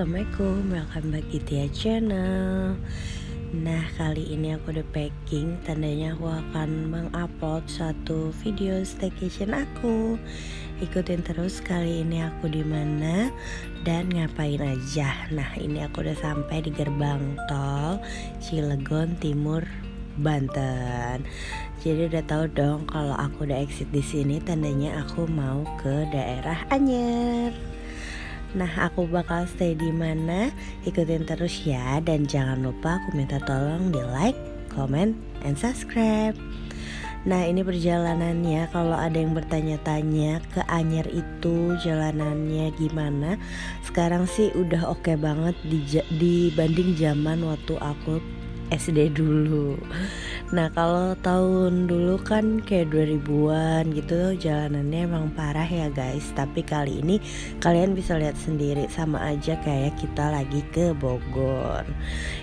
Assalamualaikum, welcome back di Tia Channel. Nah, kali ini aku udah packing, tandanya aku akan mengupload satu video staycation aku. Ikutin terus kali ini aku di mana dan ngapain aja. Nah, ini aku udah sampai di gerbang tol Cilegon Timur, Banten. Jadi udah tahu dong kalau aku udah exit di sini, tandanya aku mau ke daerah Anyer. Nah, aku bakal stay di mana? Ikutin terus ya, dan jangan lupa aku minta tolong di like, comment, and subscribe. Nah, ini perjalanannya. Kalau ada yang bertanya-tanya ke Anyer itu jalanannya gimana, sekarang sih udah oke banget dibanding zaman waktu aku SD dulu. Nah, kalau tahun dulu kan kayak 2000-an gitu jalanannya emang parah ya guys. Tapi kali ini kalian bisa lihat sendiri, sama aja kayak kita lagi ke Bogor.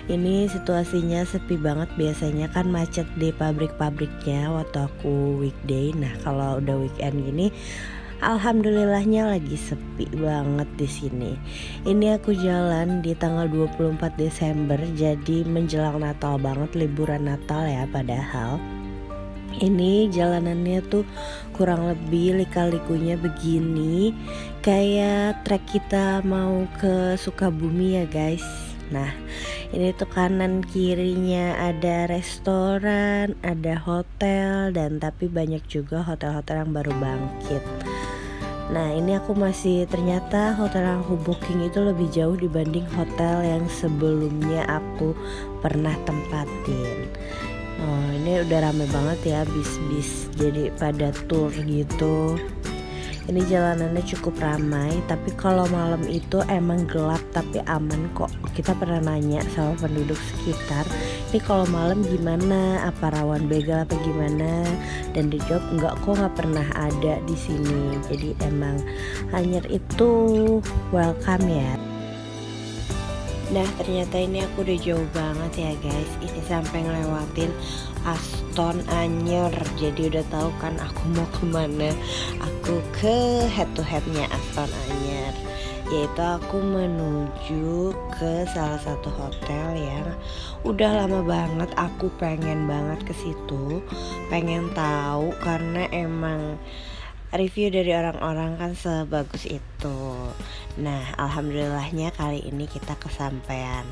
Ini situasinya sepi banget, biasanya kan macet di pabrik-pabriknya waktu aku weekday. Nah, kalau udah weekend gini alhamdulillahnya lagi sepi banget di sini. Ini aku jalan di tanggal 24 Desember, jadi menjelang Natal banget, liburan Natal ya padahal. Ini jalanannya tuh kurang lebih lika-likunya begini, kayak trek kita mau ke Sukabumi ya guys. Nah, ini tuh kanan kirinya ada restoran, ada hotel, dan tapi banyak juga hotel-hotel yang baru bangkit. Nah, ini aku masih, ternyata hotel yang aku booking itu lebih jauh dibanding hotel yang sebelumnya aku pernah tempatin. Oh, ini udah rame banget ya bis-bis, jadi pada tour gitu. Ini jalanannya cukup ramai, tapi kalau malam itu emang gelap tapi aman kok. Kita pernah nanya sama penduduk sekitar, ini kalau malam gimana? Apa rawan begal apa gimana? Dan dijawab enggak kok, nggak pernah ada di sini. Jadi emang Anyer itu welcome ya. Nah, ternyata ini aku udah jauh banget ya guys. Ini sampai ngelewatin Aston Anyer. Jadi udah tahu kan aku mau kemana. Aku ke head to headnya Aston Anyer, yaitu aku menuju ke salah satu hotel yang udah lama banget aku pengen banget ke situ, pengen tahu karena emang review dari orang-orang kan sebagus itu. Nah, alhamdulillahnya kali ini kita kesampaian.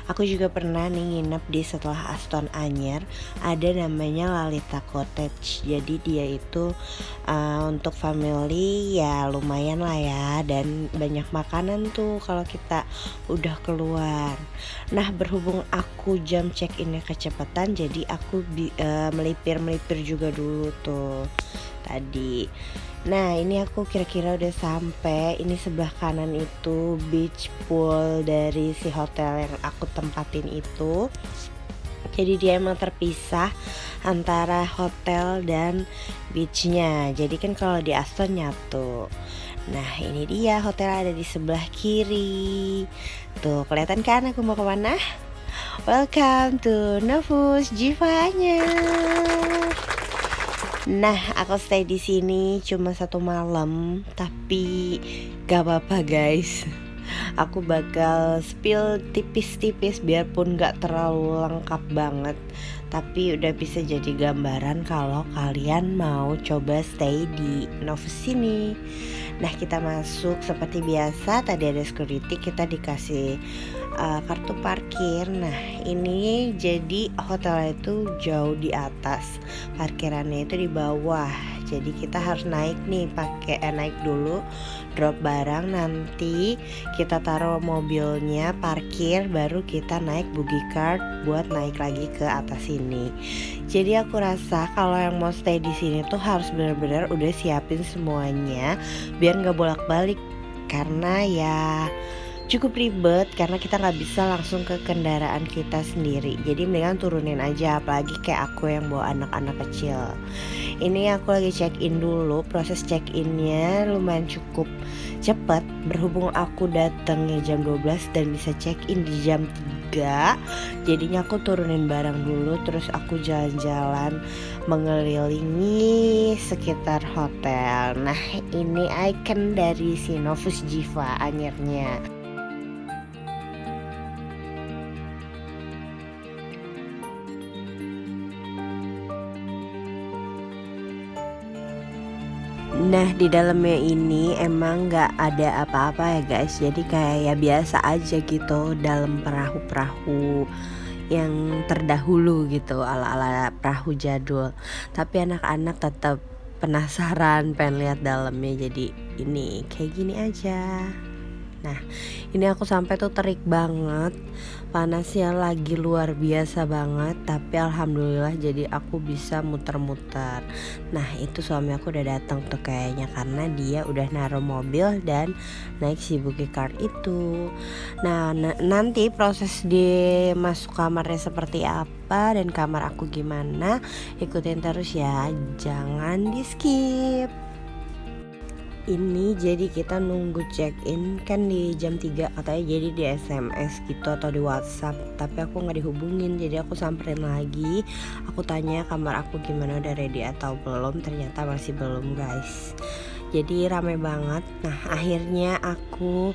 Aku juga pernah nih nginep di setelah Aston Anyer, ada namanya Lalita Cottage. Jadi dia itu untuk family ya lumayan lah ya, dan banyak makanan tuh kalau kita udah keluar. Nah, berhubung aku jam check innya kecepatan, jadi aku melipir juga dulu tuh tadi. Nah, ini aku kira-kira udah sampai. Ini sebelah kanan itu beach pool dari si hotel yang aku tempatin itu. Jadi dia emang terpisah antara hotel dan beachnya. Jadi kan kalau di Aston nyatu. Nah, ini dia hotel ada di sebelah kiri. Tuh, kelihatan kan aku mau kemana? Welcome to Novus Jiwanya. Nah, aku stay di sini cuma 1 malam, tapi gak apa-apa guys. Aku bakal spill tipis-tipis biarpun gak terlalu lengkap banget, tapi udah bisa jadi gambaran kalau kalian mau coba stay di Novus sini. Nah, kita masuk seperti biasa, tadi ada security, kita dikasih kartu parkir. Nah, ini jadi hotel itu jauh di atas, parkirannya itu di bawah. Jadi kita harus naik nih, naik dulu, drop barang, nanti kita taruh mobilnya, parkir, baru kita naik buggy cart buat naik lagi ke atas sini. Jadi aku rasa kalau yang mau stay di sini tuh harus benar-benar udah siapin semuanya biar nggak bolak-balik, karena ya cukup ribet karena kita nggak bisa langsung ke kendaraan kita sendiri. Jadi mendingan turunin aja, apalagi kayak aku yang bawa anak-anak kecil. Ini aku lagi check in dulu. Proses check innya lumayan cukup cepet, berhubung aku datangnya jam 12 dan bisa check in di jam 3. Jadinya aku turunin barang dulu, terus aku jalan-jalan mengelilingi sekitar hotel. Nah, ini icon dari si Novus Jiwa Anyernya. Nah di dalamnya ini emang nggak ada apa-apa ya guys, jadi kayak ya biasa aja gitu dalam perahu-perahu yang terdahulu gitu, ala-ala perahu jadul. Tapi anak-anak tetap penasaran pengen lihat dalamnya, jadi ini kayak gini aja. Nah ini aku sampai tuh terik banget, panasnya lagi luar biasa banget, tapi alhamdulillah jadi aku bisa muter-muter. Nah itu suami aku udah datang tuh kayaknya, karena dia udah naruh mobil dan naik si boogie card itu. Nah nanti proses di masuk kamarnya seperti apa dan kamar aku gimana, ikutin terus ya, jangan di skip. Ini jadi kita nunggu check in kan di jam 3 katanya, jadi di SMS gitu atau di WhatsApp, tapi aku nggak dihubungin, jadi aku samperin lagi, aku tanya kamar aku gimana, udah ready atau belum, ternyata masih belum guys. Jadi rame banget. Nah akhirnya aku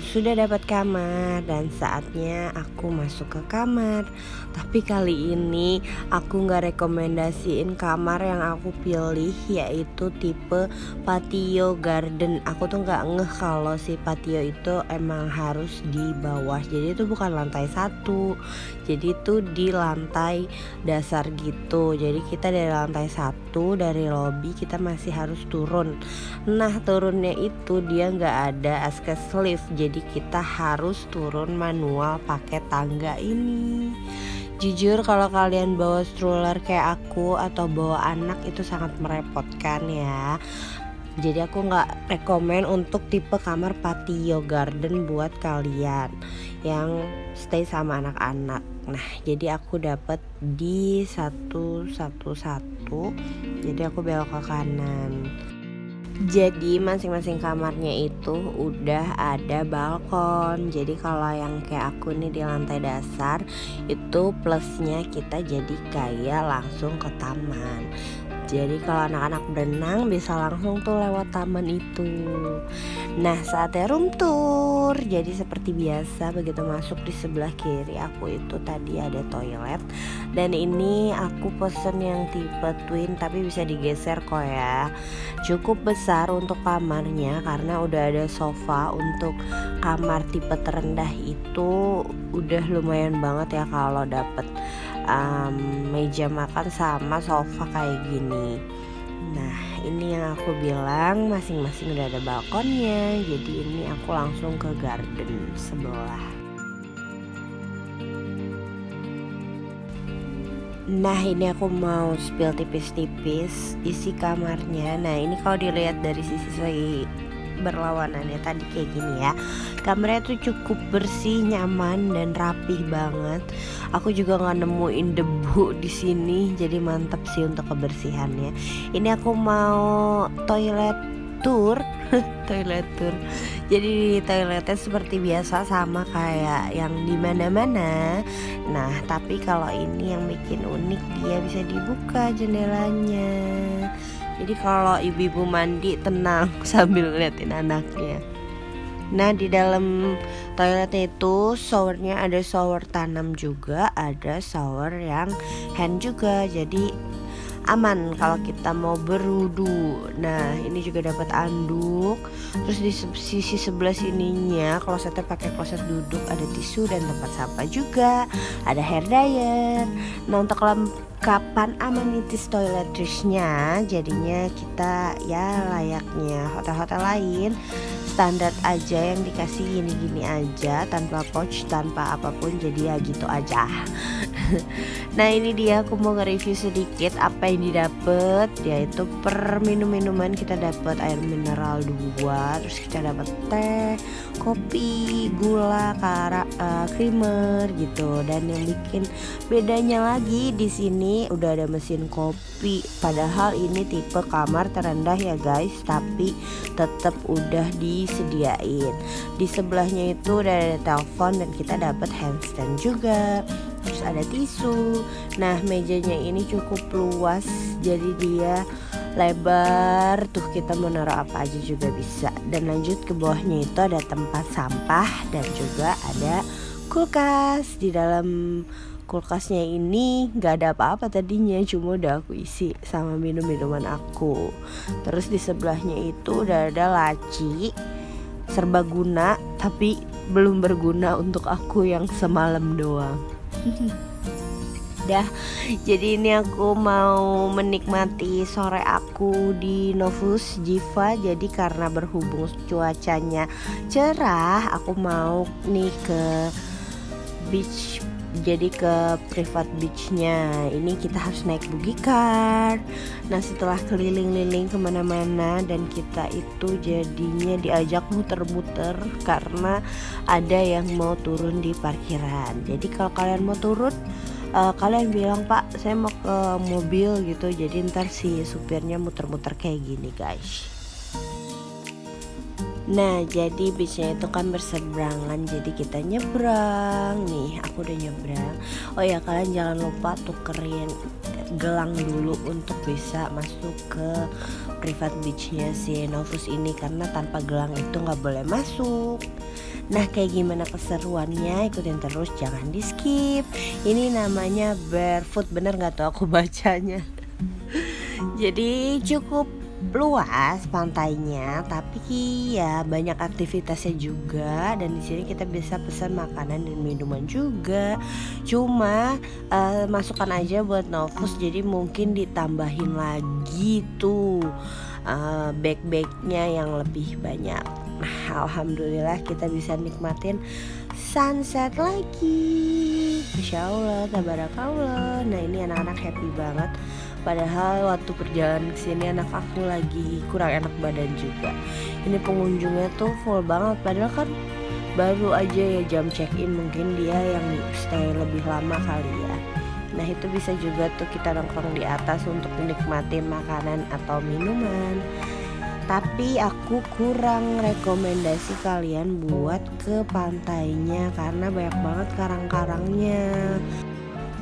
sudah dapat kamar dan saatnya aku masuk ke kamar. Tapi kali ini aku nggak rekomendasiin kamar yang aku pilih, yaitu tipe patio garden. Aku tuh nggak ngeh kalau si patio itu emang harus di bawah, jadi itu bukan lantai 1, jadi itu di lantai dasar gitu. Jadi kita dari lantai 1 dari lobby kita masih harus turun. Nah turunnya itu dia nggak ada akses lift, jadi kita harus turun manual pakai tangga ini. Jujur kalau kalian bawa stroller kayak aku atau bawa anak itu sangat merepotkan ya. Jadi aku nggak rekomen untuk tipe kamar patio garden buat kalian yang stay sama anak-anak. Nah jadi aku dapat di 111, jadi aku belok ke kanan. Jadi masing-masing kamarnya itu udah ada balkon. Jadi kalau yang kayak aku nih di lantai dasar, itu plusnya kita jadi kayak langsung ke taman. Jadi kalau anak-anak berenang bisa langsung tuh lewat taman itu. Nah saatnya room tour. Jadi seperti biasa begitu masuk di sebelah kiri aku itu tadi ada toilet. Dan ini aku pesen yang tipe twin, tapi bisa digeser kok ya. Cukup besar untuk kamarnya karena udah ada sofa. Untuk kamar tipe terendah itu udah lumayan banget ya kalau dapet meja makan sama sofa kayak gini. Nah ini yang aku bilang masing-masing udah ada balkonnya. Jadi ini aku langsung ke garden sebelah. Nah ini aku mau spill tipis-tipis isi kamarnya. Nah ini kalau dilihat dari sisi berlawanannya tadi kayak gini ya, kamarnya tuh cukup bersih, nyaman dan rapih banget. Aku juga nggak nemuin debu di sini, jadi mantap sih untuk kebersihannya. Ini aku mau toilet tour toilet tour. Jadi toiletnya seperti biasa sama kayak yang di mana-mana. Nah tapi kalau ini yang bikin unik, dia bisa dibuka jendelanya. Jadi kalau ibu-ibu mandi tenang sambil liatin anaknya. Nah di dalam toiletnya itu showernya ada shower tanam juga, ada shower yang hand juga. Jadi aman kalau kita mau berwudu. Nah ini juga dapat anduk. Terus di sisi sebelah sininya klosetnya pakai kloset duduk, ada tisu dan tempat sampah juga, ada hair dryer. Nah untuk kapan amenities toiletries-nya, jadinya kita ya layaknya hotel-hotel lain, standar aja yang dikasih gini-gini aja, tanpa pouch, tanpa apapun, jadi ya gitu aja. Nah ini dia aku mau nge-review sedikit apa yang didapat, yaitu per minuman kita dapat air mineral 2, terus kita dapat teh, kopi, gula, creamer gitu. Dan yang bikin bedanya lagi di sini udah ada mesin kopi. Padahal ini tipe kamar terendah ya guys, tapi tetap udah disediain. Di sebelahnya itu udah ada telepon dan kita dapat handstand juga. Terus ada tisu. Nah mejanya ini cukup luas, jadi dia lebar, tuh kita mau naruh apa aja juga bisa. Dan lanjut ke bawahnya itu ada tempat sampah dan juga ada kulkas. Di dalam kulkasnya ini gak ada apa-apa tadinya, cuma udah aku isi sama minuman aku. Terus di sebelahnya itu udah ada laci serbaguna, tapi belum berguna untuk aku yang semalam doang. Dah, jadi ini aku mau menikmati sore aku di Novus Jiva. Jadi karena berhubung cuacanya cerah, aku mau nih ke beach, jadi ke private beachnya. Ini kita harus naik buggy car. Nah setelah keliling-liling kemana-mana, dan kita itu jadinya diajak muter-muter karena ada yang mau turun di parkiran. Jadi kalau kalian mau turun, kalian bilang, "Pak, saya mau ke mobil," gitu. Jadi ntar si supirnya muter-muter kayak gini guys. Nah jadi beachnya itu kan berseberangan, jadi kita nyebrang. Nih aku udah nyebrang. Oh ya, kalian jangan lupa tukerin gelang dulu untuk bisa masuk ke private beachnya si Novus ini, karena tanpa gelang itu nggak boleh masuk. Nah kayak gimana keseruannya, ikutin terus, jangan di skip. Ini namanya barefoot, bener nggak tuh aku bacanya. Jadi cukup luas pantainya, tapi ya banyak aktivitasnya juga. Dan di sini kita bisa pesan makanan dan minuman juga. Cuma masukkan aja buat Novus, jadi mungkin ditambahin lagi tuh bag-bagnya yang lebih banyak. Nah, alhamdulillah kita bisa nikmatin sunset lagi. Masya Allah, tabarakallah. Nah ini anak-anak happy banget. Padahal waktu perjalanan kesini anak aku lagi kurang enak badan juga. Ini pengunjungnya tuh full banget, padahal kan baru aja ya jam check in, mungkin dia yang stay lebih lama kali ya. Nah itu bisa juga tuh kita nongkrong di atas untuk menikmati makanan atau minuman. Tapi aku kurang rekomendasi kalian buat ke pantainya karena banyak banget karang-karangnya.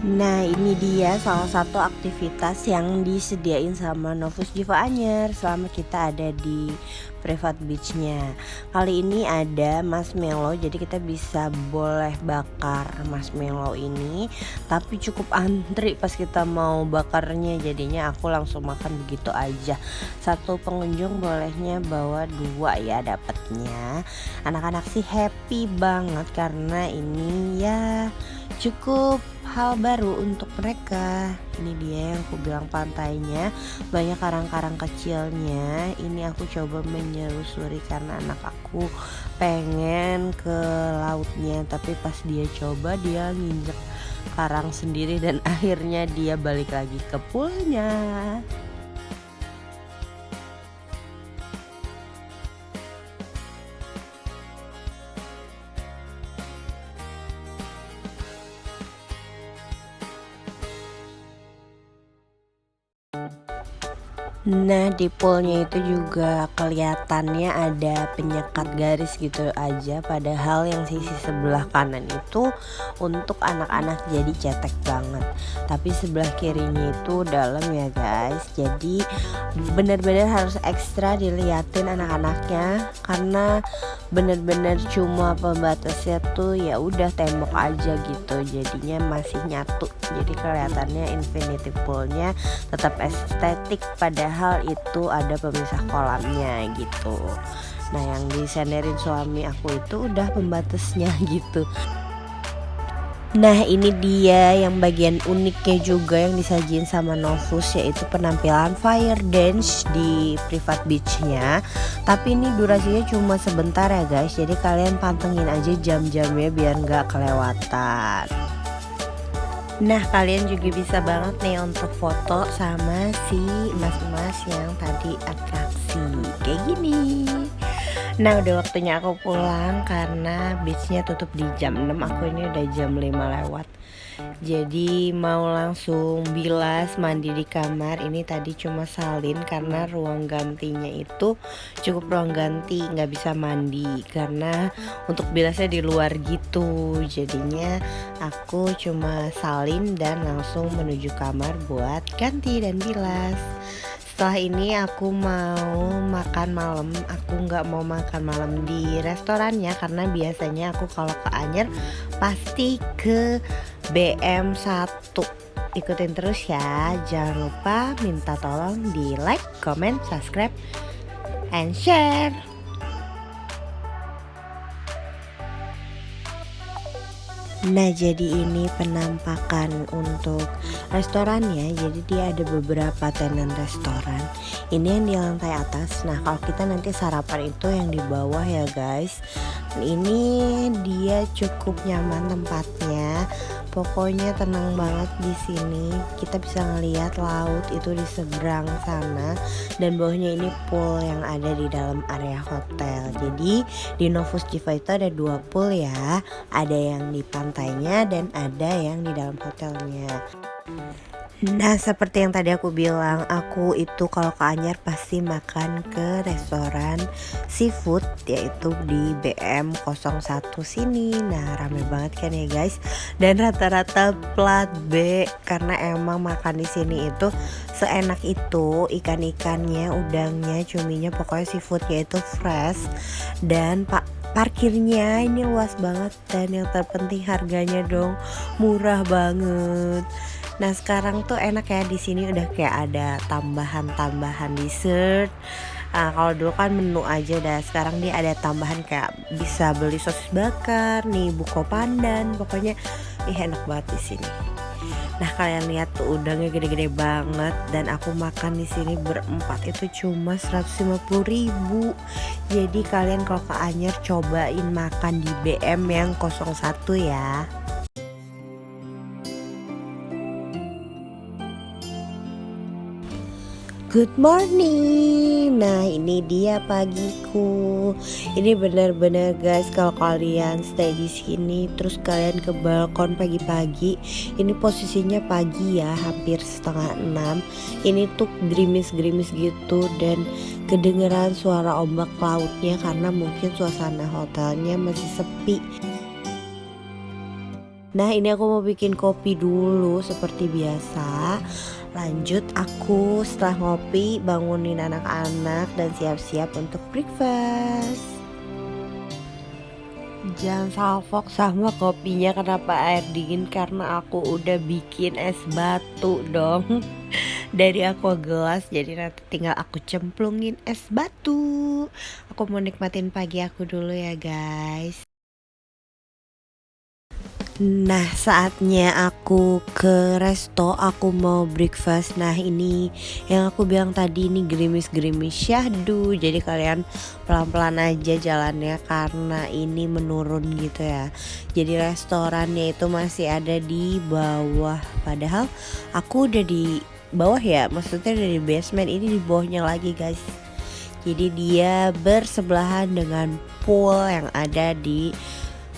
Nah ini dia salah satu aktivitas yang disediain sama Novus Jiva Anyer selama kita ada di private beachnya. Kali ini ada marshmallow, jadi kita bisa boleh bakar marshmallow ini. Tapi cukup antri pas kita mau bakarnya, jadinya aku langsung makan begitu aja. Satu pengunjung bolehnya bawa 2 ya dapatnya. Anak-anak sih happy banget karena ini ya cukup hal baru untuk mereka. Ini dia yang aku bilang pantainya, banyak karang-karang kecilnya. Ini aku coba menyelusuri karena anak aku pengen ke lautnya, tapi pas dia coba dia nginjek karang sendiri dan akhirnya dia balik lagi ke poolnya. Nah di poolnya itu juga kelihatannya ada penyekat garis gitu aja, padahal yang sisi sebelah kanan itu untuk anak-anak jadi cetek banget, tapi sebelah kirinya itu dalam ya guys. Jadi benar-benar harus ekstra diliatin anak-anaknya karena benar-benar cuma pembatasnya tuh ya udah tembok aja gitu, jadinya masih nyatu, jadi kelihatannya infinity poolnya tetap estetik padahal itu ada pemisah kolamnya gitu. Nah yang disenderin suami aku itu udah pembatasnya gitu. Nah ini dia yang bagian uniknya juga yang disajiin sama Novus, yaitu penampilan fire dance di private beachnya. Tapi ini durasinya cuma sebentar ya guys, jadi kalian pantengin aja jam-jamnya biar nggak kelewatan. Nah kalian juga bisa banget nih untuk foto sama si emas-emas yang tadi atraksi kayak gini. Nah udah waktunya aku pulang karena beachnya tutup di jam 6. Aku ini udah jam 5 lewat. Jadi mau langsung bilas mandi di kamar. Ini tadi cuma salin karena ruang gantinya itu cukup ruang ganti, nggak bisa mandi karena untuk bilasnya di luar gitu. Jadinya aku cuma salin dan langsung menuju kamar buat ganti dan bilas. setelah ini aku mau makan malam. Aku nggak mau makan malam di restorannya karena biasanya aku kalau ke Anyer pasti ke BM1. Ikutin terus ya. Jangan lupa minta tolong di like, comment, subscribe, and share. Nah, jadi ini penampakan untuk restorannya. Jadi dia ada beberapa tenan restoran. Ini yang di lantai atas. Nah, kalau kita nanti sarapan itu yang di bawah ya guys. Ini dia cukup nyaman tempatnya. Pokoknya tenang banget di sini. Kita bisa ngelihat laut itu di seberang sana, dan bawahnya ini pool yang ada di dalam area hotel. Jadi di Novus Jiva itu ada 2 pool ya. Ada yang di pantainya dan ada yang di dalam hotelnya. Nah, seperti yang tadi aku bilang, aku itu kalau ke Anyer pasti makan ke restoran seafood, yaitu di BM01 sini. Nah, rame banget kan ya guys. Dan rata-rata plat B karena emang makan di sini itu seenak itu. Ikan-ikannya, udangnya, cuminya, pokoknya seafoodnya itu fresh. Dan parkirnya ini luas banget, dan yang terpenting harganya dong murah banget. Nah, sekarang tuh enak ya, di sini udah kayak ada tambahan dessert. Nah, kalau dulu kan menu aja, dah sekarang dia ada tambahan kayak bisa beli sosis bakar, nih buko pandan, pokoknya enak banget di sini. Nah, kalian lihat tuh udangnya gede-gede banget, dan aku makan di sini berempat itu cuma 150.000. Jadi kalian kalau ke Anyer cobain makan di BM yang 01 ya. Good morning. Nah, ini dia pagiku. Ini benar-benar guys, kalau kalian stay di sini terus kalian ke balkon pagi-pagi, ini posisinya pagi ya, hampir setengah 6. Ini tuh gerimis-gerimis gitu, dan kedengeran suara ombak lautnya karena mungkin suasana hotelnya masih sepi. Nah, ini aku mau bikin kopi dulu seperti biasa. Lanjut aku setelah ngopi bangunin anak-anak dan siap-siap untuk breakfast. Jangan salfok sama kopinya kenapa air dingin, karena aku udah bikin es batu dong dari aqua gelas, jadi nanti tinggal aku cemplungin es batu. Aku mau nikmatin pagi aku dulu ya guys. Nah, saatnya aku ke resto, aku mau breakfast. Nah, ini yang aku bilang tadi, ini gerimis-gerimis syahdu. Jadi kalian pelan-pelan aja jalannya karena ini menurun gitu ya. Jadi restorannya itu masih ada di bawah, padahal aku udah di bawah ya, maksudnya udah di basement. Ini di bawahnya lagi guys. Jadi dia bersebelahan dengan pool yang ada di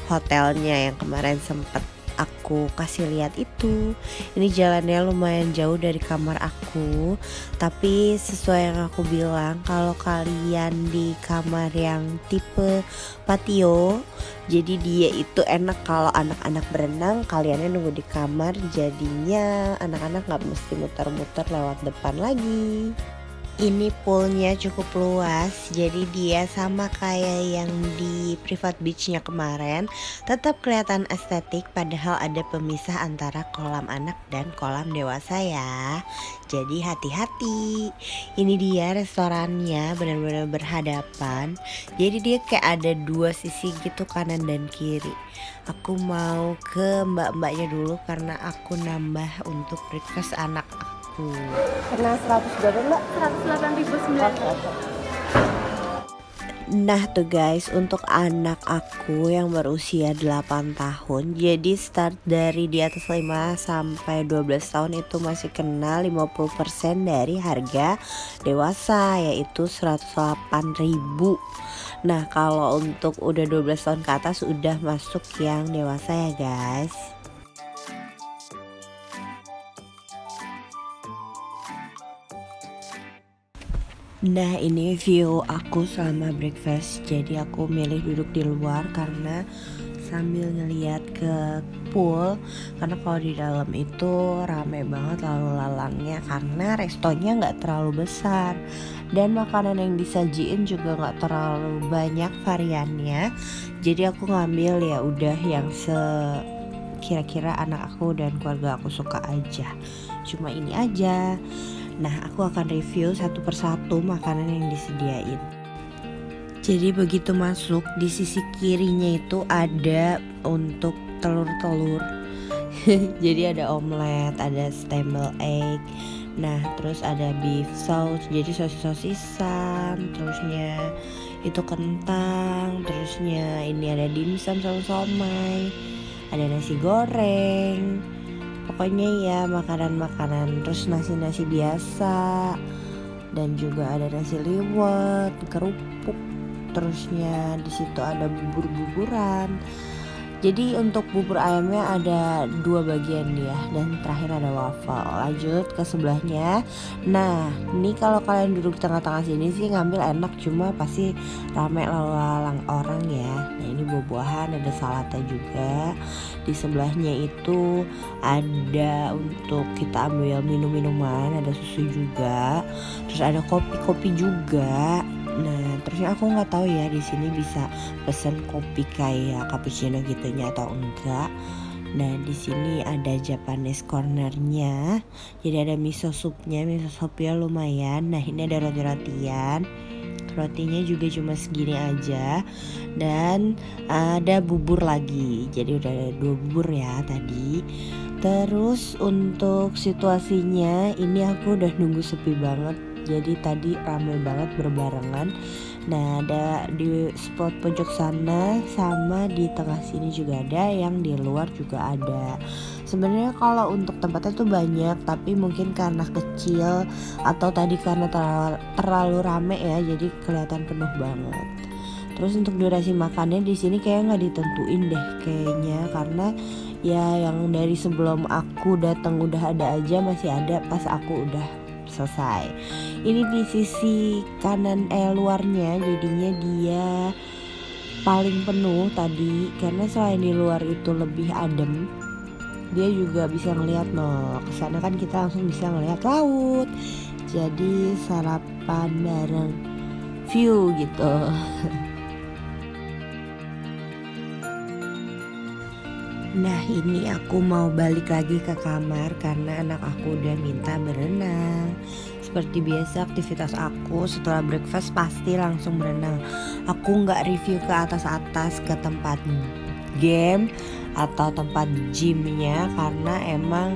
hotelnya yang kemarin sempet aku kasih lihat itu. Ini jalannya lumayan jauh dari kamar aku, tapi sesuai yang aku bilang, kalau kalian di kamar yang tipe patio, jadi dia itu enak kalau anak-anak berenang, kaliannya nunggu di kamar, jadinya anak-anak gak mesti muter-muter lewat depan lagi. Ini poolnya cukup luas, jadi dia sama kayak yang di private beachnya kemarin, tetap kelihatan estetik padahal ada pemisah antara kolam anak dan kolam dewasa ya. Jadi hati-hati. Ini dia restorannya, benar-benar berhadapan. Jadi dia kayak ada 2 sisi gitu, kanan dan kiri. Aku mau ke mbak-mbaknya dulu karena aku nambah untuk breakfast anak aku. Kena 100 berapa mbak? 108.900. Nah tuh guys, untuk anak aku yang berusia 8 tahun, jadi start dari di atas 5 sampai 12 tahun itu masih kena 50% dari harga dewasa, yaitu 108.000. Nah, kalau untuk udah 12 tahun ke atas udah masuk yang dewasa ya guys. Nah, ini view aku selama breakfast. Jadi aku milih duduk di luar karena sambil ngeliat ke pool, karena kalau di dalam itu rame banget lalu lalangnya karena restonya nggak terlalu besar dan makanan yang disajiin juga nggak terlalu banyak variannya. Jadi aku ngambil ya udah yang kira-kira anak aku dan keluarga aku suka aja, cuma ini aja. Nah, aku akan review satu persatu makanan yang disediain. Jadi begitu masuk, di sisi kirinya itu ada untuk telur-telur. Jadi ada omelet, ada scrambled egg. Nah, terus ada beef sauce, jadi sosis-sosisan. Terusnya itu kentang. Terusnya ini ada dimsum sama somai. Ada nasi goreng. Pokoknya ya makanan-makanan. Terus nasi-nasi biasa. Dan juga ada nasi liwet, kerupuk. Terusnya di situ ada bubur-buburan. Jadi untuk bubur ayamnya ada 2 bagian ya, dan terakhir ada waffle. Lanjut ke sebelahnya. Nah, ini kalau kalian duduk di tengah-tengah sini sih ngambil enak, cuma pasti rame lalu lalang orang ya. Nah, ini buah-buahan, ada saladnya juga. Di sebelahnya itu ada untuk kita ambil minum-minuman, ada susu juga. Terus ada kopi-kopi juga. Nah, terusnya aku nggak tahu ya di sini bisa pesen kopi kayak cappuccino gitunya atau enggak. Nah, di sini ada Japanese cornernya. Jadi ada miso supnya lumayan. Nah, ini ada roti-rotian. Rotinya juga cuma segini aja. Dan ada bubur lagi. Jadi udah ada 2 bubur ya tadi. Terus untuk situasinya ini aku udah nunggu sepi banget. Jadi tadi ramai banget berbarengan. Nah, ada di spot pojok sana sama di tengah sini juga ada, yang di luar juga ada. Sebenarnya kalau untuk tempatnya tuh banyak, tapi mungkin karena kecil atau tadi karena terlalu rame ya, jadi kelihatan penuh banget. Terus untuk durasi makannya di sini kayak nggak ditentuin deh kayaknya, karena ya yang dari sebelum aku datang udah ada aja, masih ada pas aku udah selesai. Ini di sisi kanan luarnya, jadinya dia paling penuh tadi, karena selain di luar itu lebih adem, dia juga bisa ngelihat kesana kan kita langsung bisa ngelihat laut. Jadi sarapan bareng view gitu. Nah, ini aku mau balik lagi ke kamar karena anak aku udah minta berenang. Seperti biasa aktivitas aku setelah breakfast pasti langsung berenang. Aku gak review ke atas-atas ke tempat game atau tempat gymnya karena emang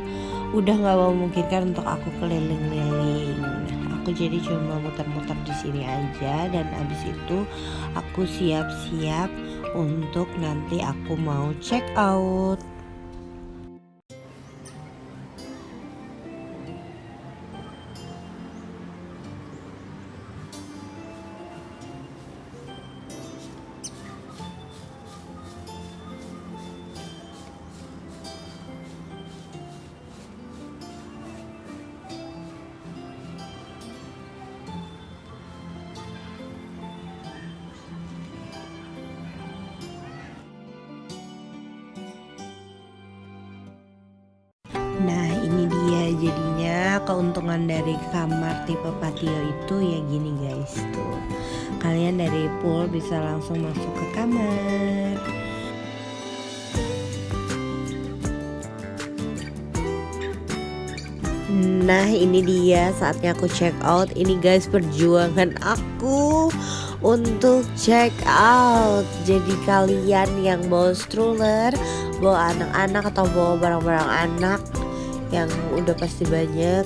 udah gak memungkinkan untuk aku keliling-liling. Aku jadi cuma muter-muter di sini aja, dan abis itu aku siap-siap untuk nanti aku mau check out. Nah, ini dia jadinya keuntungan dari kamar tipe patio itu ya gini guys, tuh kalian dari pool bisa langsung masuk ke kamar. Nah, ini dia saatnya aku check out. Ini guys perjuangan aku untuk check out. Jadi kalian yang bawa stroller, bawa anak-anak atau bawa barang-barang anak yang udah pasti banyak,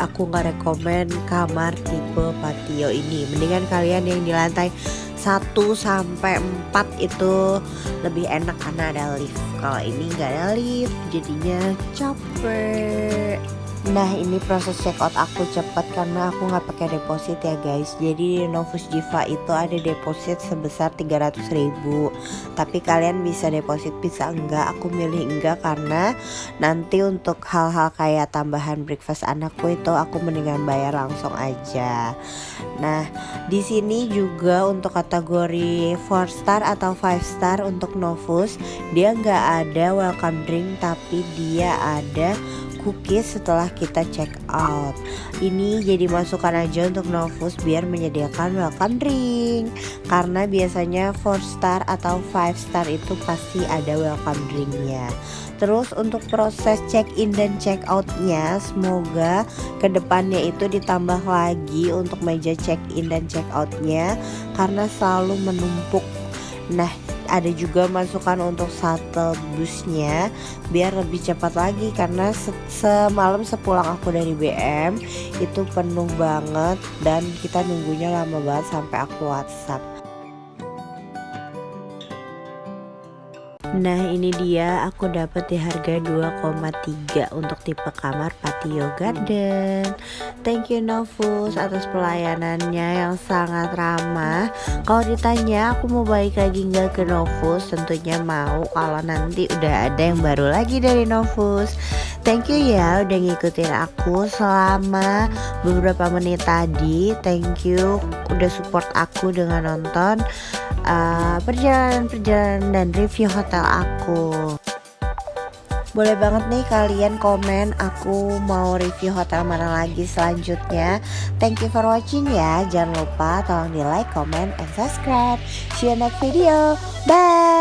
aku gak rekomen kamar tipe patio ini. Mendingan kalian yang di lantai 1 sampai 4 itu lebih enak karena ada lift. Kalau ini gak ada lift jadinya capek. Nah ini proses checkout aku cepet karena aku nggak pakai deposit ya guys. Jadi di Novus Jiva itu ada deposit sebesar 300.000. Tapi kalian bisa deposit bisa enggak. Aku milih enggak karena nanti untuk hal-hal kayak tambahan breakfast anakku itu aku mendingan bayar langsung aja. Nah di sini juga untuk kategori 4 star atau 5 star untuk Novus dia nggak ada welcome drink tapi dia ada cookies setelah kita check out. Ini jadi masukan aja untuk Novus biar menyediakan welcome drink. Karena biasanya 4 star atau 5 star itu pasti ada welcome drinknya. Terus untuk proses check in dan check outnya semoga kedepannya itu ditambah lagi untuk meja check in dan check outnya karena selalu menumpuk. Nah ada juga masukan untuk shuttle busnya biar lebih cepat lagi karena semalam sepulang aku dari BM itu penuh banget dan kita nunggunya lama banget sampai aku WhatsApp. Nah ini dia aku dapat di harga 2,3 untuk tipe kamar patio garden. Thank you Novus atas pelayanannya yang sangat ramah. Kalau ditanya aku mau balik lagi nggak ke Novus, tentunya mau kalau nanti udah ada yang baru lagi dari Novus. Thank you ya udah ngikutin aku selama beberapa menit tadi. Thank you udah support aku dengan nonton perjalanan dan review hotel aku. Boleh banget nih kalian komen aku mau review hotel mana lagi selanjutnya. Thank you for watching ya. Jangan lupa tolong di like, comment, and subscribe. See you next video. Bye.